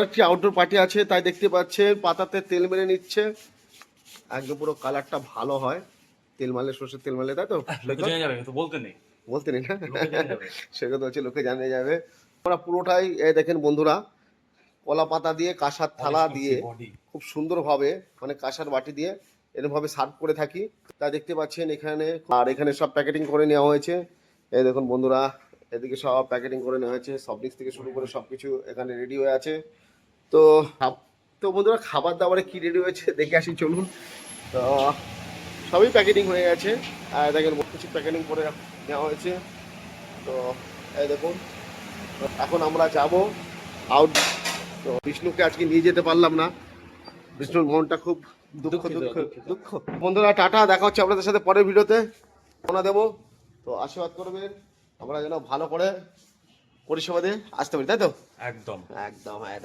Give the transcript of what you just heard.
একটি outdoor party আছে, তাই দেখতে পাচ্ছে পাতাতে তেল মেরে নিচ্ছে। একদম পুরো কালারটা ভালো হয়, তেল মারলে, সর্ষের তেল মারলে, তাই তো? বলতে নেই না, সেটা হচ্ছে লোকে জানিয়ে যাবে। আমরা পুরোটাই দেখেন বন্ধুরা, কলা পাতা দিয়ে, কাঁসার থালা দিয়ে খুব সুন্দরভাবে, মানে কাঁসার বাটি দিয়ে এরকমভাবে সার্ভ করে থাকি। তা দেখতে পাচ্ছেন এখানে, আর এখানে সব প্যাকেটিং করে নেওয়া হয়েছে। এই দেখুন বন্ধুরা, এদিকে সব প্যাকেটিং করে নেওয়া হয়েছে, সব ডিশ থেকে শুরু করে সব কিছু এখানে রেডি হয়ে আছে। তো তো বন্ধুরা, খাবার দাবারে কি রেডি হয়েছে দেখে আসি চলুন। তো সবই প্যাকেটিং হয়ে গেছে, আর দেখেন কিছু প্যাকেটিং করে নেওয়া হয়েছে। তো এই দেখুন, এখন আমরা যাব আউট। তো বিষ্ণুকে আজকে নিয়ে যেতে পারলাম না, বিষ্ণুর মনটা খুব দুঃখ। বন্ধুরা টাটা, দেখা হচ্ছে আপনাদের সাথে পরের ভিডিওতে। রওনা দেবো, তো আশীর্বাদ করবেন আমরা যেন ভালো করে পরিষেবা দিয়ে আসতে পারি, তাই তো? একদম একদম।